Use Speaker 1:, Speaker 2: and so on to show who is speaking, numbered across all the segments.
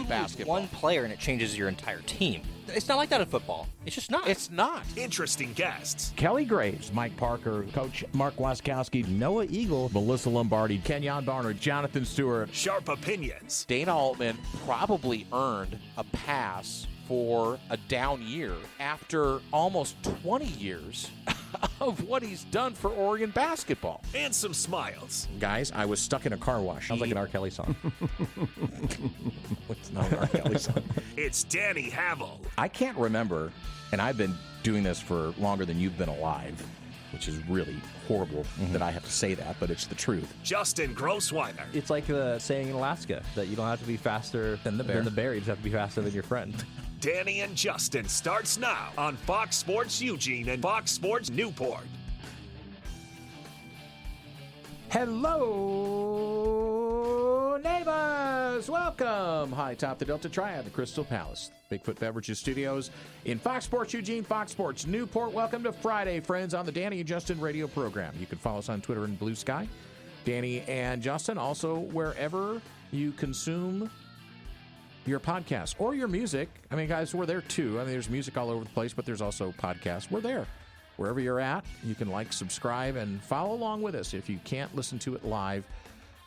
Speaker 1: Oregon basketball.
Speaker 2: One player and it changes your entire team. It's not like that in football. It's just not.
Speaker 1: It's not.
Speaker 3: Interesting guests.
Speaker 4: Kelly Graves, Mike Parker, Coach Mark Waskowski, Noah Eagle, Melissa Lombardi, Kenyon Barnard, Jonathan Stewart.
Speaker 3: Sharp opinions.
Speaker 1: Dana Altman probably earned a pass for a down year after almost 20 years of what he's done for Oregon basketball.
Speaker 3: And some smiles.
Speaker 4: Guys, I was stuck in a car wash.
Speaker 5: Sounds like an R. Kelly song.
Speaker 4: It's not an R. Kelly song.
Speaker 3: It's Danny Havel.
Speaker 4: I can't remember, and I've been doing this for longer than you've been alive, which is really horrible that I have to say that, but it's the truth.
Speaker 3: Justin Grossweiner.
Speaker 5: It's like the saying in Alaska that you don't have to be faster
Speaker 4: Than the bear.
Speaker 5: You just have to be faster than your friend.
Speaker 3: Danny and Justin starts now on Fox Sports Eugene and Fox Sports Newport.
Speaker 4: Hello, neighbors! Welcome! High top the Delta Triad, the Crystal Palace, Bigfoot Beverages Studios in Fox Sports Eugene, Fox Sports Newport. Welcome to Friday, friends, on the Danny and Justin radio program. You can follow us on Twitter and Blue Sky. Danny and Justin, also wherever you consume your podcast or your music. I mean, guys, we're there too. I mean, there's music all over the place, but there's also podcasts. We're there. Wherever you're at, you can like, subscribe, and follow along with us if you can't listen to it live.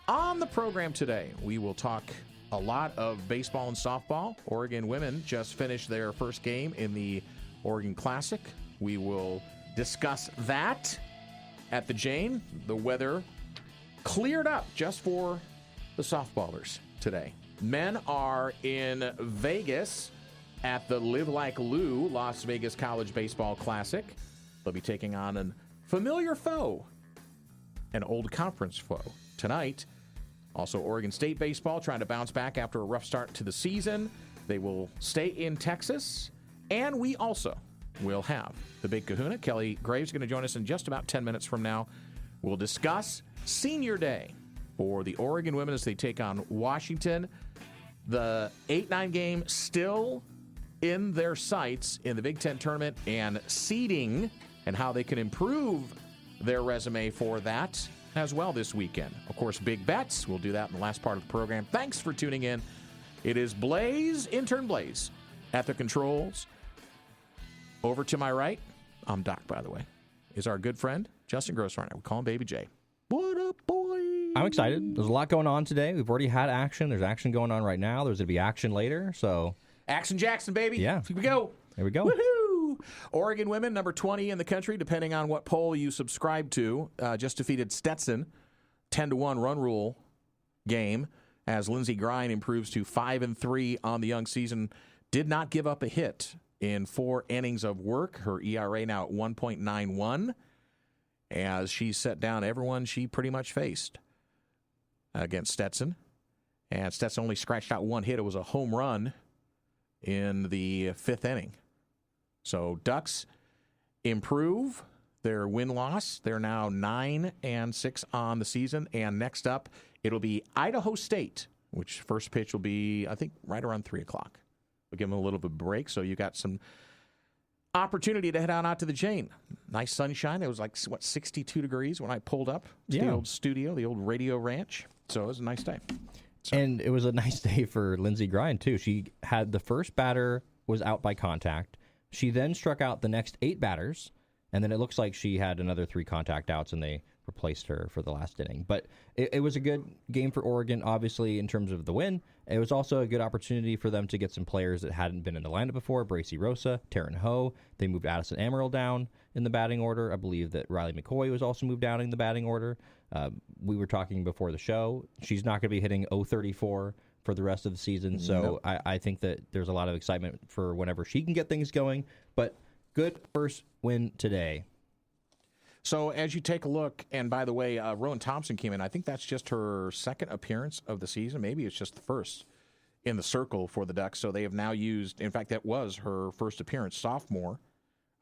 Speaker 4: On the program today, we will talk a lot of baseball and softball. Oregon women just finished their first game in the Oregon Classic. We will discuss that at the Jane. The weather cleared up just for the softballers today. Men are in Vegas at the Live Like Lou Las Vegas College Baseball Classic. They'll be taking on a familiar foe, an old conference foe. Tonight, also Oregon State baseball trying to bounce back after a rough start to the season. They will stay in Texas. And we also will have the Big Kahuna. Kelly Graves is going to join us in just about 10 minutes from now. We'll discuss Senior Day for the Oregon women as they take on Washington. The 8-9 game still in their sights in the Big Ten tournament, and seeding and how they can improve their resume for that as well this weekend. Of course, big bets. We'll do that in the last part of the program. Thanks for tuning in. It is Blaze, intern Blaze, at the controls. Over to my right, I'm Doc, by the way, is our good friend, Justin Grossreiner. We call him Baby J. What up, boy?
Speaker 5: I'm excited. There's a lot going on today. We've already had action. There's action going on right now. There's going to be action later. So,
Speaker 4: Action Jackson, baby.
Speaker 5: Yeah.
Speaker 4: Here we go.
Speaker 5: There we go.
Speaker 4: Woohoo! Oregon women, number 20 in the country, depending on what poll you subscribe to, just defeated Stetson, 10-1 run rule game, as Lindsey Grine improves to 5-3 on the young season. Did not give up a hit in 4 innings of work. Her ERA now at 1.91, as she set down everyone she pretty much faced against Stetson. And Stetson only scratched out 1 hit. It was a home run in the 5th inning. So Ducks improve their win-loss. They're now 9-6 on the season. And next up, it'll be Idaho State, which first pitch will be, I think, right around 3 o'clock. We'll give them a little bit of a break, so you got some opportunity to head on out to the Jane. Nice sunshine. It was like, 62 degrees when I pulled up to the old studio, the old radio ranch. So it was a nice day. So.
Speaker 5: And it was a nice day for Lindsey Grine, too. She had the first batter was out by contact. She then struck out the next 8 batters, and then it looks like she had another 3 contact outs, and they replaced her for the last inning. But it was a good game for Oregon, obviously, in terms of the win. It was also a good opportunity for them to get some players that hadn't been in the lineup before. Bracy Rosa, Taryn Ho. They moved Addison Amaral down in the batting order. I believe that Riley McCoy was also moved down in the batting order. We were talking before the show. She's not going to be hitting 034 for the rest of the season. So I think that there's a lot of excitement for whenever she can get things going. But good first win today.
Speaker 4: So as you take a look, and by the way, Rowan Thompson came in. I think that's just her second appearance of the season. Maybe it's just the first in the circle for the Ducks. So they have now used, in fact, that was her first appearance, sophomore,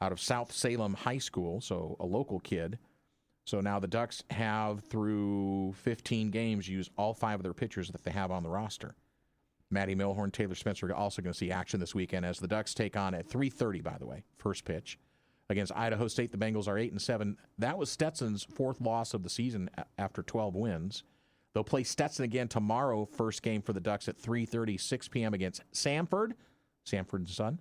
Speaker 4: out of South Salem High School, so a local kid. So now the Ducks have, through 15 games, used all 5 of their pitchers that they have on the roster. Maddie Milhorn, Taylor Spencer are also going to see action this weekend as the Ducks take on at 3:30, by the way, first pitch. Against Idaho State, the Bengals are 8-7. That was Stetson's 4th loss of the season after 12 wins. They'll play Stetson again tomorrow, first game for the Ducks at 3:30, 6 p.m. against Samford and Son.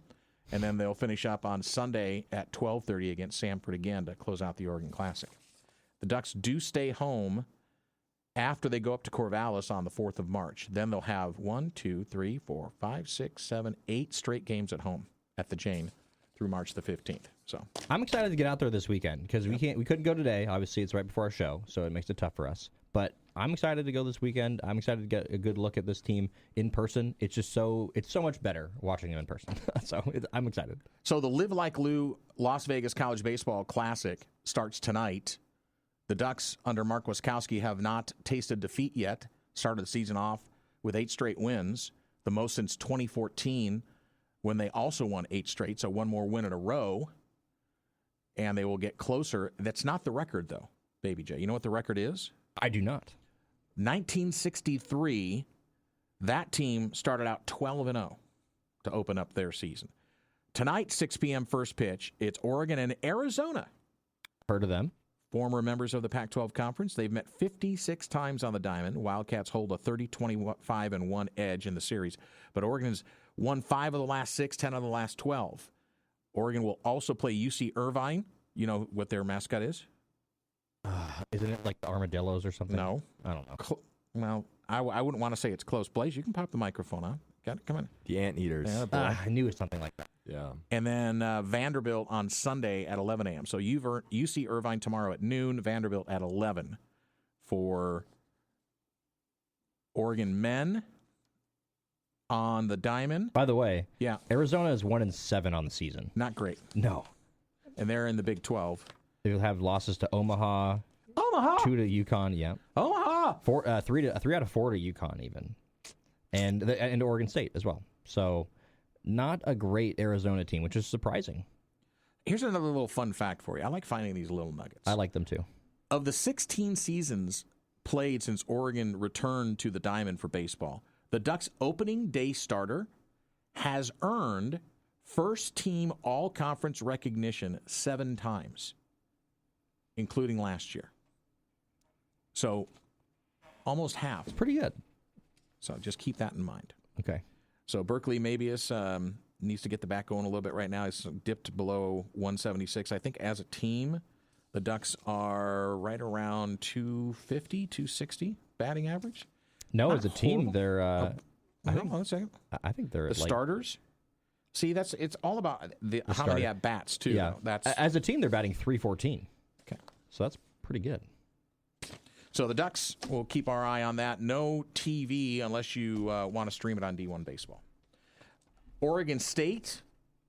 Speaker 4: And then they'll finish up on Sunday at 12:30 against Samford again to close out the Oregon Classic. The Ducks do stay home after they go up to Corvallis on the 4th of March. Then they'll have 8 straight games at home at the Jane through March the 15th. So
Speaker 5: I'm excited to get out there this weekend because we couldn't go today. Obviously, it's right before our show, so it makes it tough for us. But I'm excited to go this weekend. I'm excited to get a good look at this team in person. It's just so much better watching them in person. I'm excited.
Speaker 4: So the Live Like Lou Las Vegas College Baseball Classic starts tonight. The Ducks under Mark Wiskowski have not tasted defeat yet. Started the season off with 8 straight wins, the most since 2014 when they also won 8 straight, so one more win in a row. And they will get closer. That's not the record, though, Baby J. You know what the record is?
Speaker 5: I do not.
Speaker 4: 1963, that team started out 12-0 to open up their season. Tonight, 6 p.m. first pitch, it's Oregon and Arizona.
Speaker 5: Heard of them?
Speaker 4: Former members of the Pac-12 Conference. They've met 56 times on the diamond. Wildcats hold a 30-25-1 edge in the series. But Oregon's won 5 of the last 6, 10 of the last 12. Oregon will also play UC Irvine. You know what their mascot is?
Speaker 5: Isn't it like the armadillos or something?
Speaker 4: No.
Speaker 5: I don't know.
Speaker 4: Well, I wouldn't want to say it's close. Blaze, you can pop the microphone on. Got it? Come on.
Speaker 6: The Anteaters.
Speaker 4: Yeah, boy.
Speaker 5: I knew it was something like that.
Speaker 6: Yeah.
Speaker 4: And then Vanderbilt on Sunday at 11 a.m. So UC Irvine tomorrow at noon, Vanderbilt at 11 for Oregon men on the diamond.
Speaker 5: By the way,
Speaker 4: Yeah,
Speaker 5: Arizona is 1-7 on the season.
Speaker 4: not great.
Speaker 5: No.
Speaker 4: And they're in the Big 12.
Speaker 5: They'll have losses to Omaha, 2 to UConn, yeah.
Speaker 4: Omaha!
Speaker 5: 3 out of 4 to UConn even. And Oregon State as well. So not a great Arizona team, which is surprising.
Speaker 4: Here's another little fun fact for you. I like finding these little nuggets.
Speaker 5: I like them too.
Speaker 4: Of the 16 seasons played since Oregon returned to the diamond for baseball, the Ducks' opening day starter has earned first-team all-conference recognition 7 times, including last year. So almost half.
Speaker 5: It's pretty good.
Speaker 4: So just keep that in mind.
Speaker 5: Okay.
Speaker 4: So Berkeley Mabius needs to get the back going a little bit right now. He's dipped below 176. I think as a team, the Ducks are right around 250, 260 batting average.
Speaker 5: No,
Speaker 4: Not
Speaker 5: as a team,
Speaker 4: horrible.
Speaker 5: they're.
Speaker 4: Hold on a second.
Speaker 5: I think they're
Speaker 4: The
Speaker 5: like,
Speaker 4: starters. See, it's all about how many
Speaker 5: starter.
Speaker 4: at bats too.
Speaker 5: Yeah.
Speaker 4: That's
Speaker 5: As a team, they're batting .314.
Speaker 4: okay.
Speaker 5: So that's pretty good.
Speaker 4: So the Ducks, we'll keep our eye on that. No TV unless you want to stream it on D1 Baseball. Oregon State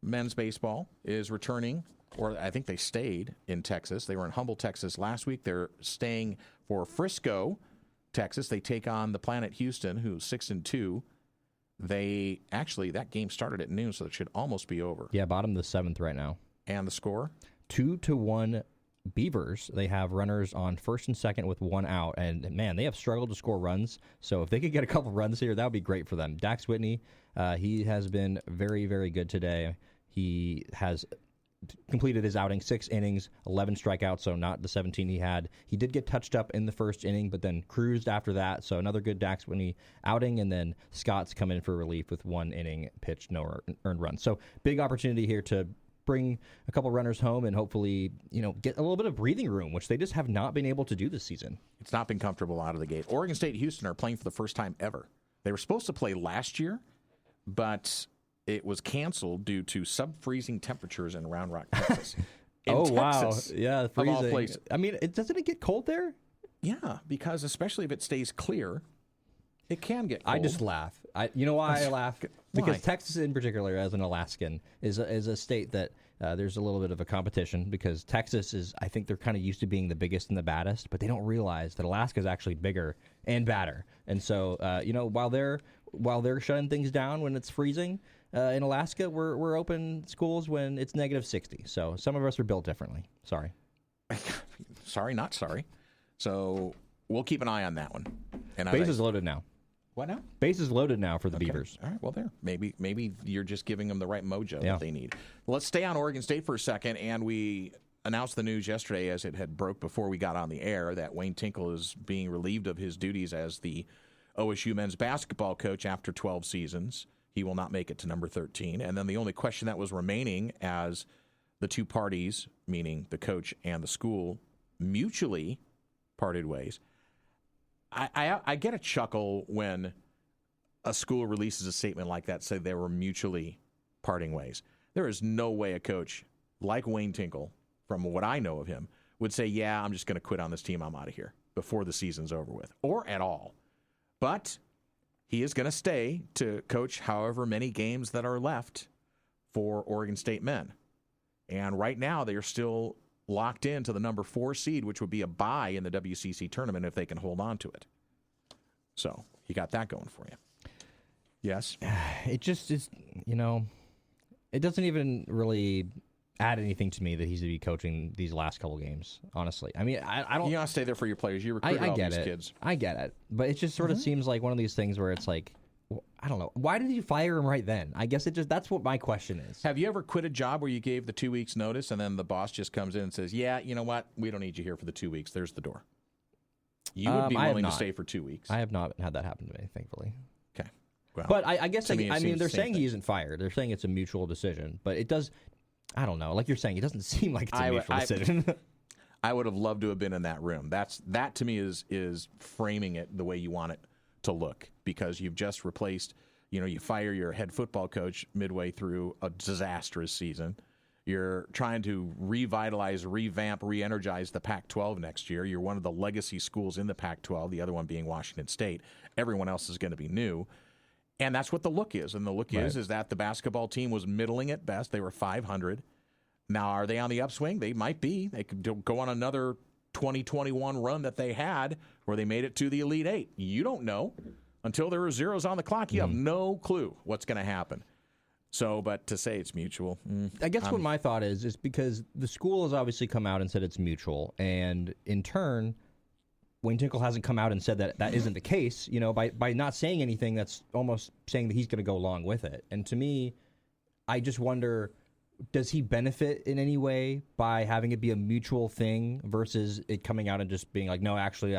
Speaker 4: men's baseball is returning, or I think they stayed in Texas. They were in Humble, Texas last week. They're staying for Frisco, Texas. They take on the Planet Houston, who's 6-2. That game started at noon, so it should almost be over.
Speaker 5: Yeah, bottom of the 7th right now.
Speaker 4: And the score?
Speaker 5: 2-1 Beavers. They have runners on first and second with 1 out, and man, they have struggled to score runs. So if they could get a couple runs here, that would be great for them. Dax Whitney, he has been very, very good today. He has completed his outing 6 innings, 11 strikeouts, so not the 17 he had. He did get touched up in the first inning, but then cruised after that. So another good Dax Whitney outing, and then Scott's come in for relief with 1 inning pitched, no earned run. So big opportunity here to bring a couple runners home and hopefully, get a little bit of breathing room, which they just have not been able to do this season.
Speaker 4: It's not been comfortable out of the gate. Oregon State and Houston are playing for the first time ever. They were supposed to play last year, but it was canceled due to sub-freezing temperatures in Round Rock, Texas. In Texas,
Speaker 5: wow. Yeah,
Speaker 4: of
Speaker 5: freezing.
Speaker 4: all places.
Speaker 5: I mean, doesn't it get cold there?
Speaker 4: Yeah, because especially if it stays clear, it can get cold.
Speaker 5: I just laugh. You know why I laugh? Because
Speaker 4: Why?
Speaker 5: Texas, in particular, as an Alaskan, is a state that there's a little bit of a competition because Texas is, I think they're kind of used to being the biggest and the baddest, but they don't realize that Alaska is actually bigger and badder. And so, while they're shutting things down when it's freezing, in Alaska, we're open schools when it's -60. So some of us are built differently. Sorry.
Speaker 4: Sorry, not sorry. So we'll keep an eye on that one. And
Speaker 5: Base is loaded now.
Speaker 4: What now?
Speaker 5: Base is loaded now for the
Speaker 4: Okay.
Speaker 5: Beavers.
Speaker 4: All right, well, there. Maybe you're just giving them the right mojo
Speaker 5: Yeah.
Speaker 4: that they need. Let's stay on Oregon State for a second, and we announced the news yesterday, as it had broke before we got on the air, that Wayne Tinkle is being relieved of his duties as the OSU men's basketball coach after 12 seasons. He will not make it to number 13. And then the only question that was remaining, as the two parties, meaning the coach and the school, mutually parted ways. I get a chuckle when a school releases a statement like that, say they were mutually parting ways. There is no way a coach like Wayne Tinkle, from what I know of him, would say, yeah, I'm just going to quit on this team, I'm out of here, before the season's over with, or at all. But he is going to stay to coach however many games that are left for Oregon State men. And right now, they are still locked into the number 4 seed, which would be a bye in the WCC tournament if they can hold on to it. So you got that going for you. Yes?
Speaker 5: It just is, it doesn't even really add anything to me that he's to be coaching these last couple games, honestly. I mean, I don't...
Speaker 4: You got to stay there for your players. You recruit all these kids.
Speaker 5: I get it. But it just sort of seems like one of these things where it's like, I don't know. Why did you fire him right then? I guess that's what my question is.
Speaker 4: Have you ever quit a job where you gave the 2 weeks notice and then the boss just comes in and says, yeah, you know what? We don't need you here for the 2 weeks. There's the door. You would be willing to stay for 2 weeks.
Speaker 5: I have not had that happen to me, thankfully.
Speaker 4: Okay. Well,
Speaker 5: but I guess, they're saying
Speaker 4: thing.
Speaker 5: he isn't fired. They're saying it's a mutual decision. But it does, I don't know. Like you're saying, it doesn't seem like it's a mutual decision.
Speaker 4: I would have loved to have been in that room. That to me is framing it the way you want it to look, because you've just replaced, you fire your head football coach midway through a disastrous season. You're trying to revitalize, revamp, re-energize the Pac-12 next year. You're one of the legacy schools in the Pac-12, the other one being Washington State. Everyone else is going to be new. And that's what the look is. And the look is that the basketball team was middling at best. They were 500. Now, are they on the upswing? They might be. They could go on another 2021 run that they had where they made it to the Elite Eight. You don't know. Until there are zeros on the clock, you have no clue what's going to happen. So, but to say it's mutual.
Speaker 5: I guess what my thought is because the school has obviously come out and said it's mutual. And in turn, Wayne Tinkle hasn't come out and said that isn't the case. By not saying anything, that's almost saying that he's going to go along with it. And to me, I just wonder, does he benefit in any way by having it be a mutual thing versus it coming out and just being like, no, actually,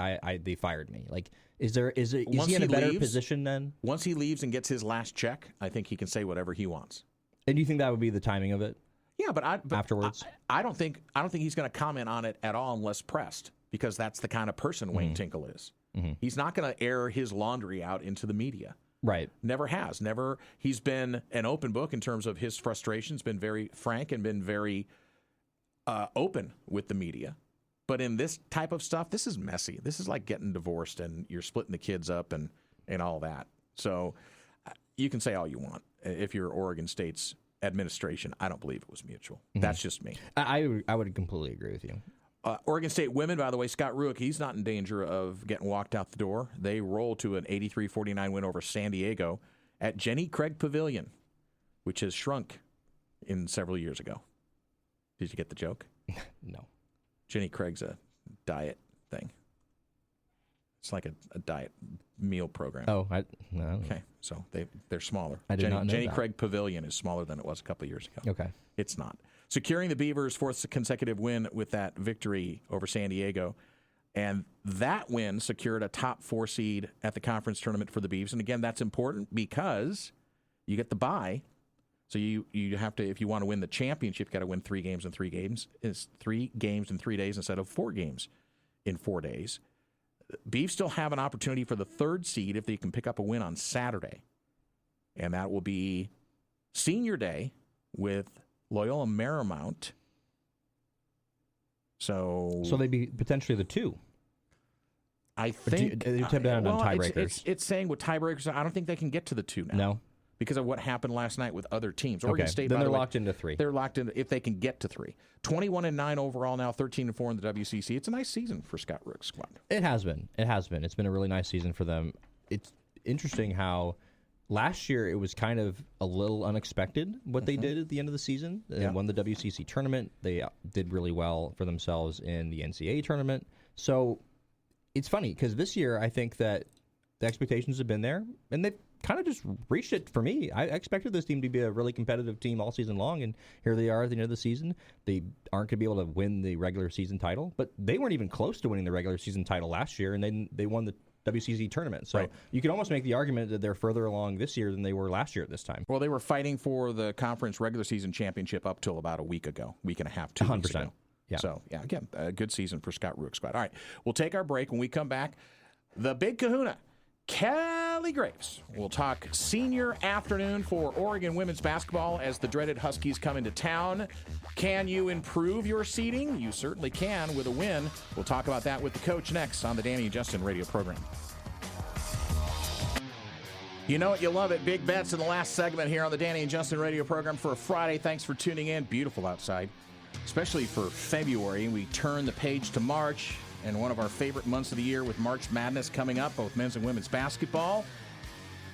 Speaker 5: they fired me? Like, is he in a better position then?
Speaker 4: Once he leaves and gets his last check, I think he can say whatever he wants.
Speaker 5: And do you think that would be the timing of it?
Speaker 4: Yeah, but
Speaker 5: afterwards,
Speaker 4: I don't think he's going to comment on it at all unless pressed, because that's the kind of person Wayne Tinkle is. Mm-hmm. He's not going to air his laundry out into the media.
Speaker 5: Right.
Speaker 4: Never has. Never. He's been an open book in terms of his frustrations, been very frank and been very open with the media. But in this type of stuff, this is messy. This is like getting divorced and you're splitting the kids up and all that. So you can say all you want. If you're Oregon State's administration, I don't believe it was mutual. Mm-hmm. That's just me.
Speaker 5: I would completely agree with you.
Speaker 4: Oregon State women, by the way, Scott Ruick, he's not in danger of getting walked out the door. They roll to an 83-49 win over San Diego at Jenny Craig Pavilion, which has shrunk in several years ago. Did you get the joke?
Speaker 5: No.
Speaker 4: Jenny Craig's a diet thing. It's like a diet meal program.
Speaker 5: Oh, no.
Speaker 4: Okay, so they're smaller.
Speaker 5: I did not know
Speaker 4: Jenny
Speaker 5: that.
Speaker 4: Craig Pavilion is smaller than it was a couple of years ago.
Speaker 5: Okay.
Speaker 4: It's not. Securing the Beavers' fourth consecutive win with that victory over San Diego. And that win secured a top 4 seed at the conference tournament for the Beavs. And again, that's important because you get the bye. So you have to, if you want to win the championship, you got to win 3 games in 3 games. It's 3 games in 3 days instead of 4 games in 4 days. Beavs still have an opportunity for the 3rd seed if they can pick up a win on Saturday. And that will be Senior Day with Loyola Marymount. So
Speaker 5: they'd be potentially the 2.
Speaker 4: I think
Speaker 5: on tiebreakers.
Speaker 4: It's saying with tiebreakers, I don't think they can get to the 2 now.
Speaker 5: No.
Speaker 4: Because of what happened last night with other teams.
Speaker 5: Oregon
Speaker 4: State,
Speaker 5: then they're locked into 3.
Speaker 4: They're locked in if they can get to 3. 21-9 overall now, 13-4 in the WCC. It's a nice season for Scott Ruick's squad.
Speaker 5: It has been. It's been a really nice season for them. It's interesting how last year it was kind of a little unexpected what they did at the end of the season. They won the WCC tournament. They did really well for themselves in the NCAA tournament. So it's funny because this year I think that the expectations have been there, and they've kind of just reached it for me. I expected this team to be a really competitive team all season long, and here they are at the end of the season. They aren't going to be able to win the regular season title, but they weren't even close to winning the regular season title last year, and they won the WCC tournament. So you can almost make the argument that they're further along this year than they were last year at this time.
Speaker 4: Well, they were fighting for the conference regular season championship up till about a week and a half, 2 weeks ago.
Speaker 5: Yeah.
Speaker 4: So, again, a good season for Scott Rueck's squad. All right, we'll take our break. When we come back, the big kahuna, Kelly Graves. We'll talk senior afternoon for Oregon women's basketball as the dreaded Huskies come into town. Can you improve your seeding? You certainly can with a win. We'll talk about that with the coach next on the Danny and Justin radio program. You know it, you love it. Big bets in the last segment here on the Danny and Justin radio program for a Friday. Thanks for tuning in. Beautiful outside, especially for February. We turn the page to March. And one of our favorite months of the year with March Madness coming up, both men's and women's basketball,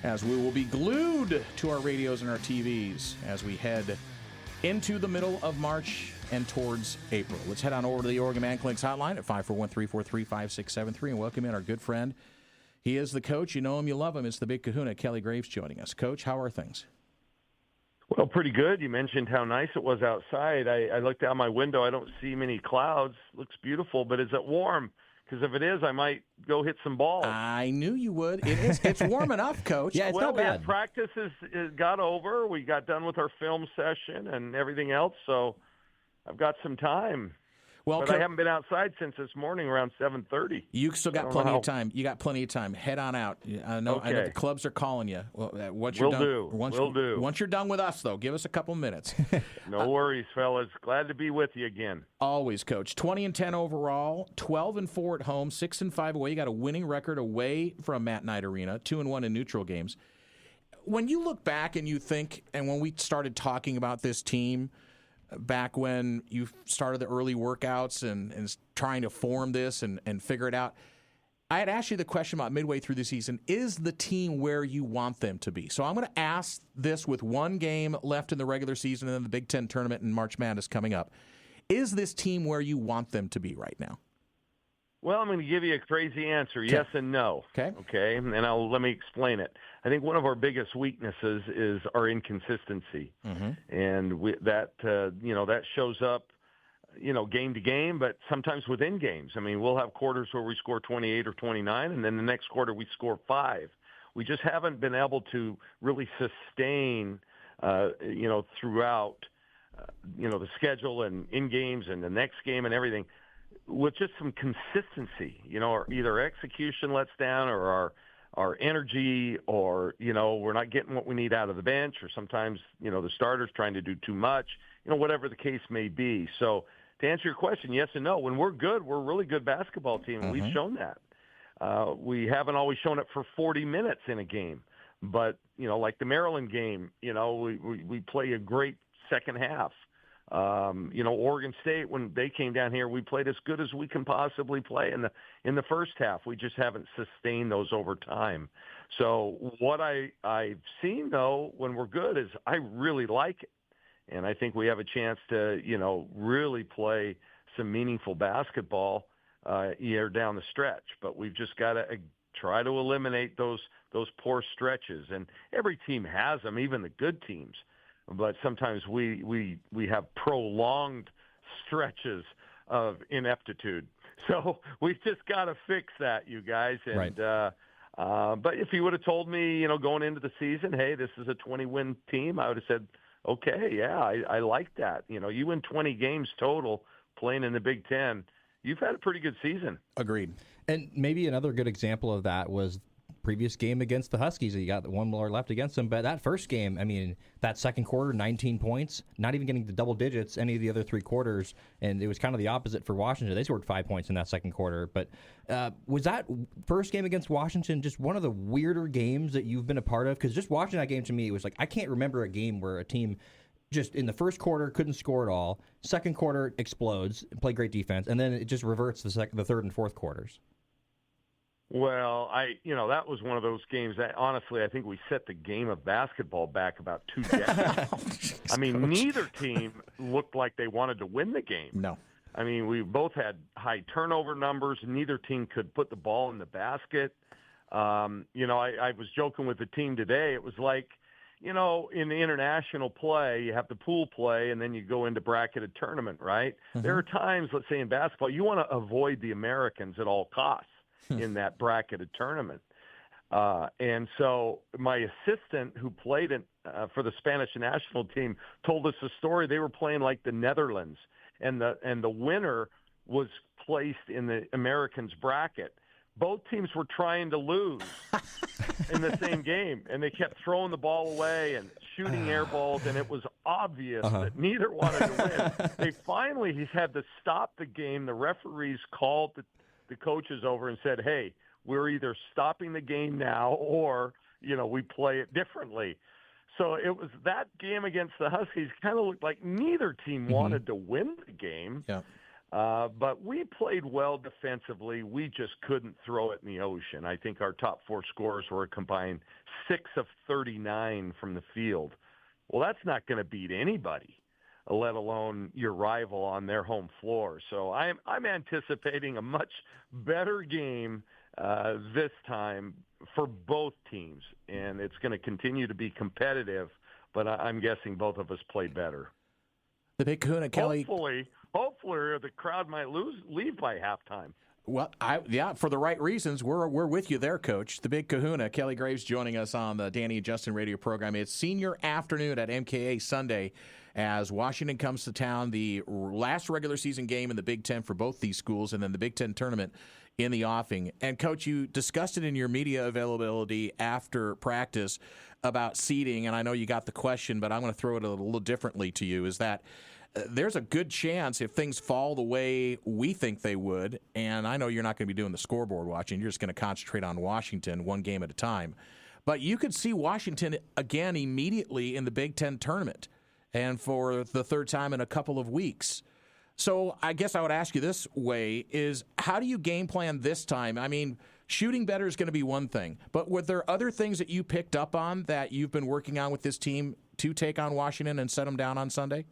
Speaker 4: as we will be glued to our radios and our TVs as we head into the middle of March and towards April. Let's head on over to the Oregon Man Clinks hotline at 541-343-5673 and welcome in our good friend. He is the coach. You know him, you love him. It's the big kahuna, Kelly Graves, joining us. Coach, how are things?
Speaker 6: Well, pretty good. You mentioned how nice it was outside. I looked out my window. I don't see many clouds. Looks beautiful, but is it warm? Because if it is, I might go hit some balls.
Speaker 4: I knew you would. It is. It's warm enough, Coach.
Speaker 5: Yeah, it's not bad.
Speaker 6: Practice got over. We got done with our film session and everything else, so I've got some time.
Speaker 4: Well,
Speaker 6: but I haven't been outside since this morning around 7:30.
Speaker 4: You still got plenty of time. You got plenty of time. Head on out. I know the clubs are calling you. Well, once you're done, Once you're done with us, though, give us a couple minutes.
Speaker 6: No worries, fellas. Glad to be with you again.
Speaker 4: Always, Coach. 20-10 overall, 12-4 at home, 6-5 away. You got a winning record away from Matt Knight Arena, 2-1 in neutral games. When you look back and you think, and when we started talking about this team, back when you started the early workouts and trying to form this and figure it out, I had asked you the question about midway through the season, is the team where you want them to be? So I'm going to ask this with one game left in the regular season and then the Big Ten tournament and March Madness coming up. Is this team where you want them to be right now?
Speaker 6: Well, I'm going to give you a crazy answer, yes and no. Okay, and let me explain it. I think one of our biggest weaknesses is our inconsistency, and that shows up, game to game, but sometimes within games. I mean, we'll have quarters where we score 28 or 29, and then the next quarter we score 5. We just haven't been able to really sustain, throughout, the schedule and in games and the next game and everything, with just some consistency, or either execution lets down or our energy, or, we're not getting what we need out of the bench, or sometimes, the starter's trying to do too much, whatever the case may be. So to answer your question, yes and no. When we're good, we're a really good basketball team, and we've shown that. We haven't always shown it for 40 minutes in a game. But, like the Maryland game, we play a great second half. Oregon State, when they came down here, we played as good as we can possibly play in the first half. We just haven't sustained those over time. So what I've seen, though, when we're good is I really like it. And I think we have a chance to, really play some meaningful basketball year down the stretch. But we've just got to try to eliminate those poor stretches. And every team has them, even the good teams. But sometimes we have prolonged stretches of ineptitude. So we've just got to fix that, you guys. And
Speaker 5: right.
Speaker 6: But if you would have told me, going into the season, hey, this is a 20-win team, I would have said, okay, yeah, I like that. You win 20 games total playing in the Big Ten. You've had a pretty good season.
Speaker 4: Agreed.
Speaker 5: And maybe another good example of that was previous game against the Huskies. You got one more left against them, but that first game, I mean, that second quarter, 19 points, not even getting to double digits any of the other 3 quarters, and it was kind of the opposite for Washington. They scored 5 points in that second quarter, but was that first game against Washington just one of the weirder games that you've been a part of? Because just watching that game to me, it was like, I can't remember a game where a team just in the first quarter couldn't score at all, second quarter explodes, play great defense, and then it just reverts the third and fourth quarters.
Speaker 6: Well, that was one of those games that, honestly, I think we set the game of basketball back about 2 decades. I mean, neither team looked like they wanted to win the game.
Speaker 4: No.
Speaker 6: I mean, we both had high turnover numbers. Neither team could put the ball in the basket. I was joking with the team today. It was like, in the international play, you have the pool play, and then you go into bracketed tournament, right? Mm-hmm. There are times, let's say in basketball, you want to avoid the Americans at all costs in that bracketed tournament. And so my assistant who played for the Spanish national team told us a story. They were playing like the Netherlands, and the winner was placed in the Americans bracket. Both teams were trying to lose in the same game, and they kept throwing the ball away and shooting air balls, and it was obvious that neither wanted to win. They finally had to stop the game. The referees called the coaches over and said, hey, we're either stopping the game now or, we play it differently. So it was that game against the Huskies kind of looked like neither team wanted to win the game. Yeah. But we played well defensively. We just couldn't throw it in the ocean. I think our top 4 scorers were a combined 6 of 39 from the field. Well, that's not going to beat anybody, let alone your rival on their home floor. So I'm anticipating a much better game this time for both teams, and it's going to continue to be competitive, but I'm guessing both of us played better.
Speaker 4: The Big Kahuna, Kelly.
Speaker 6: Hopefully, the crowd might leave by halftime.
Speaker 4: Well, for the right reasons, we're with you there, Coach. The Big Kahuna, Kelly Graves, joining us on the Danny and Justin radio program. It's senior afternoon at MKA Sunday as Washington comes to town. The last regular season game in the Big Ten for both these schools, and then the Big Ten tournament in the offing. And, Coach, you discussed it in your media availability after practice about seeding, and I know you got the question, but I'm going to throw it a little differently to you, is that there's a good chance if things fall the way we think they would, and I know you're not going to be doing the scoreboard watching, you're just going to concentrate on Washington one game at a time, but you could see Washington again immediately in the Big Ten tournament, and for the third time in a couple of weeks. So I guess I would ask you this way, is how do you game plan this time? I mean, shooting better is going to be one thing, but were there other things that you picked up on that you've been working on with this team to take on Washington and set them down on Sunday?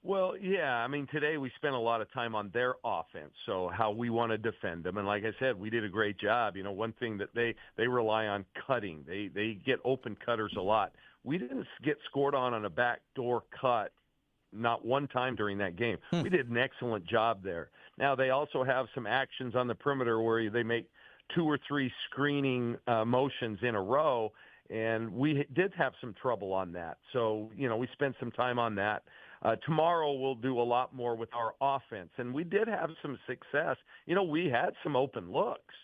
Speaker 6: Well, yeah. I mean, today we spent a lot of time on their offense, so how we want to defend them. And like I said, we did a great job. One thing that they rely on cutting. They get open cutters a lot. We didn't get scored on a backdoor cut not one time during that game. We did an excellent job there. Now, they also have some actions on the perimeter where they make 2 or 3 screening motions in a row, and we did have some trouble on that. So, we spent some time on that. Tomorrow we'll do a lot more with our offense, and we did have some success. We had some open looks,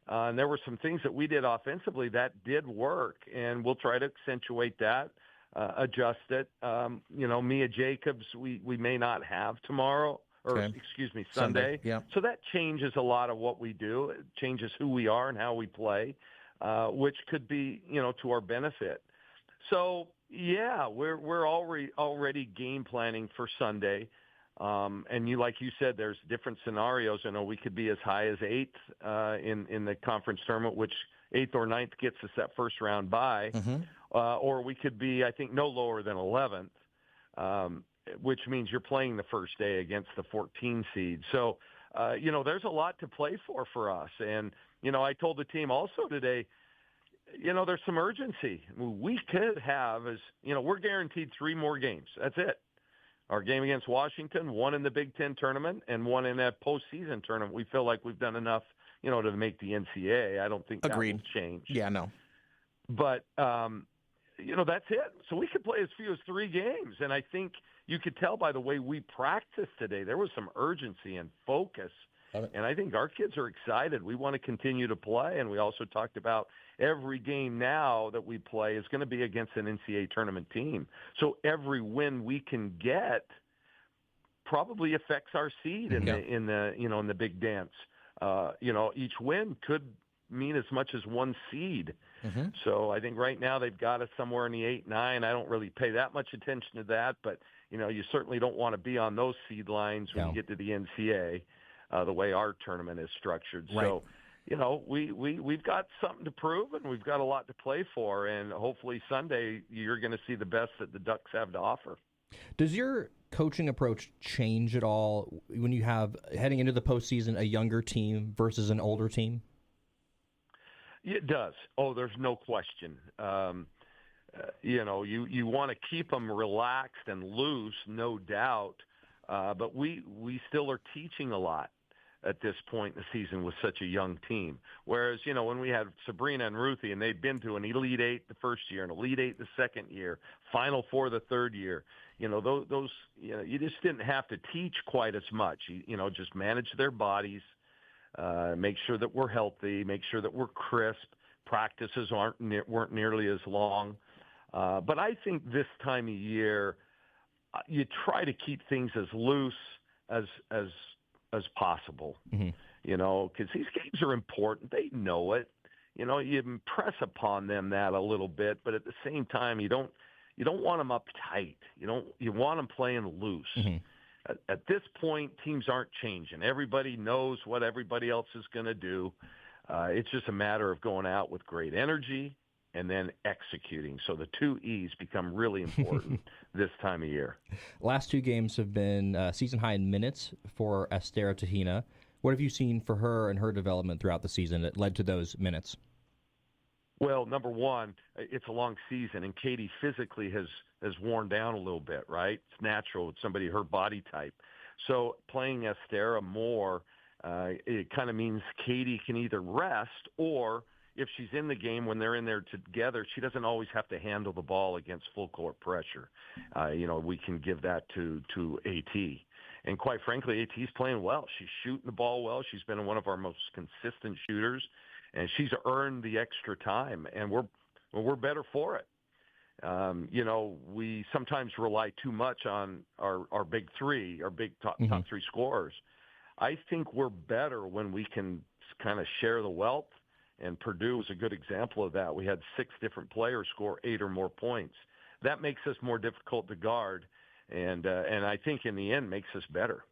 Speaker 6: and there were some things that we did offensively that did work, and we'll try to accentuate that, adjust it. Mia Jacobs, we may not have tomorrow, or Sunday.
Speaker 4: Yeah.
Speaker 6: So that changes a lot of what we do. It changes who we are and how we play, which could be, to our benefit. So, yeah, we're already game planning for Sunday, and like you said, there's different scenarios. We could be as high as 8th in the conference tournament, which 8th or 9th gets us that first round bye, or we could be, I think, no lower than 11th, which means you're playing the first day against the 14 seed. So, there's a lot to play for us, and I told the team also today. There's some urgency. We could have, we're guaranteed 3 more games. That's it. Our game against Washington, 1 in the Big Ten tournament, and 1 in a postseason tournament. We feel like we've done enough, to make the NCAA. I don't think that will change.
Speaker 4: Yeah, no.
Speaker 6: But, that's it. So we could play as few as 3 games. And I think you could tell by the way we practiced today, there was some urgency and focus. And I think our kids are excited. We want to continue to play. And we also talked about every game now that we play is going to be against an NCAA tournament team. So every win we can get probably affects our seed in the big dance. Each win could mean as much as 1 seed. So I think right now they've got us somewhere in the 8-9. I don't really pay that much attention to that, but you certainly don't want to be on those seed lines when you get to the NCAA. The way our tournament is structured.
Speaker 4: Right.
Speaker 6: So, we've got something to prove, and we've got a lot to play for, and hopefully Sunday you're going to see the best that the Ducks have to offer.
Speaker 5: Does your coaching approach change at all when you have, heading into the postseason, a younger team versus an older team?
Speaker 6: It does. Oh, there's no question. You want to keep them relaxed and loose, no doubt. But we still are teaching a lot at this point in the season with such a young team. Whereas, when we had Sabrina and Ruthie, and they'd been to an Elite Eight the first year, an Elite Eight the second year, Final Four the third year, those you just didn't have to teach quite as much. Just manage their bodies, make sure that we're healthy, make sure that we're crisp. Practices weren't nearly as long. But I think this time of year, you try to keep things as loose as possible, because these games are important. They know it. You impress upon them that a little bit, but at the same time, you don't want them uptight. You want them playing loose. Mm-hmm. At this point, teams aren't changing. Everybody knows what everybody else is going to do. It's just a matter of going out with great energy and then executing. So the 2 E's become really important this time of year.
Speaker 5: Last 2 games have been season high in minutes for Estera Tahina. What have you seen for her and her development throughout the season that led to those minutes?
Speaker 6: Well, number one, it's a long season, and Katie physically has worn down a little bit, right? It's natural with somebody her body type. So playing Estera more, it kind of means Katie can either rest, or if she's in the game when they're in there together, she doesn't always have to handle the ball against full court pressure. We can give that to AT. And quite frankly, AT's playing well. She's shooting the ball well. She's been one of our most consistent shooters, and she's earned the extra time, and we're better for it. We sometimes rely too much on our big three, our big top 3 scorers. I think we're better when we can kind of share the wealth. And Purdue was a good example of that. We had 6 different players score 8 or more points. That makes us more difficult to guard, and I think in the end makes us better.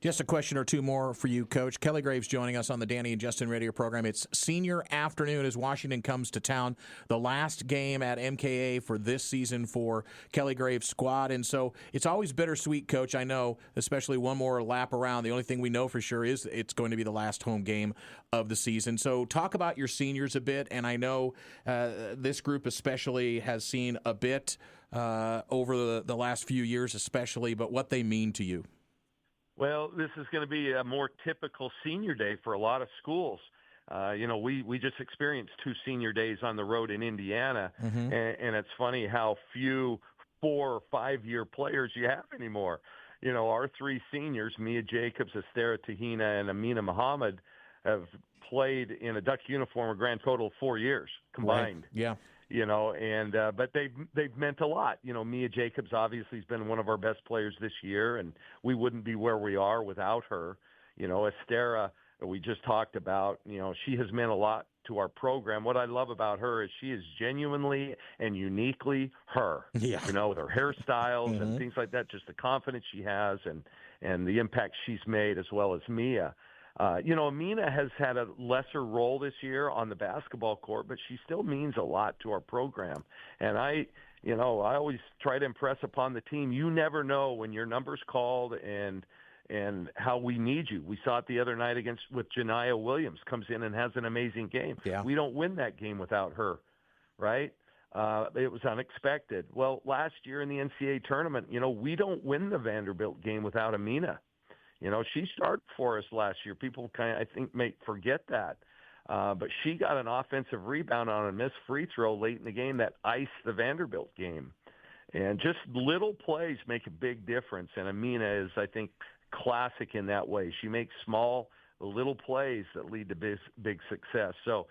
Speaker 4: Just a question or two more for you, Coach. Kelly Graves joining us on the Danny and Justin radio program. It's senior afternoon as Washington comes to town. The last game at MKA for this season for Kelly Graves' squad. And so it's always bittersweet, Coach. I know, especially one more lap around. The only thing we know for sure is it's going to be the last home game of the season. So talk about your seniors a bit. And I know this group especially has seen a bit over the last few years especially, but what they mean to you.
Speaker 6: Well, this is going to be a more typical senior day for a lot of schools. We just experienced 2 senior days on the road in Indiana, and it's funny how few 4 or 5 year players you have anymore. Our 3 seniors, Mia Jacobs, Estera Tahina, and Amina Muhammad, have played in a Duck uniform a grand total of 4 years combined.
Speaker 4: Right. Yeah.
Speaker 6: But they've meant a lot. Mia Jacobs obviously has been one of our best players this year, and we wouldn't be where we are without her. Estera, we just talked about, she has meant a lot to our program. What I love about her is she is genuinely and uniquely her. Yeah. With her hairstyles and things like that, just the confidence she has and the impact she's made, as well as Mia. Amina has had a lesser role this year on the basketball court, but she still means a lot to our program. And I always try to impress upon the team, you never know when your number's called and how we need you. We saw it the other night with Janiyah Williams, comes in and has an amazing game. Yeah. We don't win that game without her, right? It was unexpected. Well, last year in the NCAA tournament, we don't win the Vanderbilt game without Amina. She started for us last year. People I think, may forget that. But she got an offensive rebound on a missed free throw late in the game that iced the Vanderbilt game. And just little plays make a big difference. And Amina is, I think, classic in that way. She makes small, little plays that lead to big success. So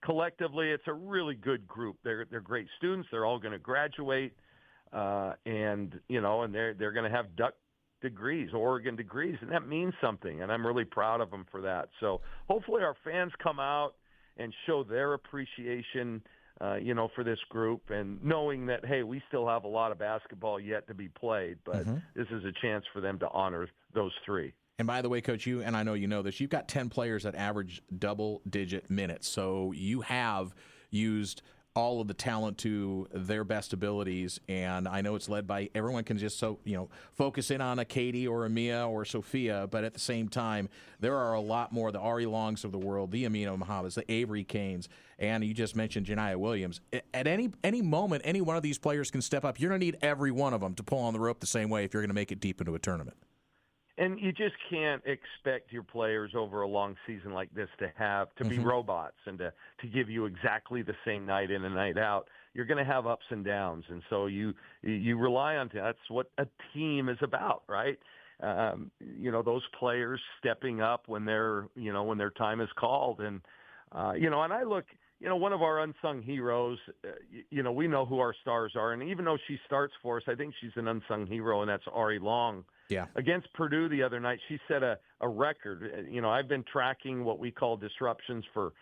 Speaker 6: collectively, it's a really good group. They're great students. They're all going to graduate. And they're going to have Duck degrees, Oregon degrees, and that means something, and I'm really proud of them for that. So hopefully our fans come out and show their appreciation, for this group, and knowing that, hey, we still have a lot of basketball yet to be played, but this is a chance for them to honor those 3.
Speaker 4: And by the way, Coach, you, and I know you know this, you've got 10 players that average double-digit minutes, so you have used all of the talent to their best abilities, and I know it's led by everyone can just focus in on a Katie or a Mia or Sophia, but at the same time there are a lot more, the Ari Longs of the world, the Amina Mohammeds, the Avery Canes, and you just mentioned Janiah Williams. At any moment, any one of these players can step up. You're going to need every one of them to pull on the rope the same way if you're going to make it deep into a tournament.
Speaker 6: And you just can't expect your players over a long season like this to be robots and to give you exactly the same night in and night out. You're going to have ups and downs, and so you rely on that's what a team is about, right? Those players stepping up when their time is called, and and I look. One of our unsung heroes, we know who our stars are. And even though she starts for us, I think she's an unsung hero, and that's Ari Long.
Speaker 4: Yeah.
Speaker 6: Against Purdue the other night, she set a record. I've been tracking what we call disruptions for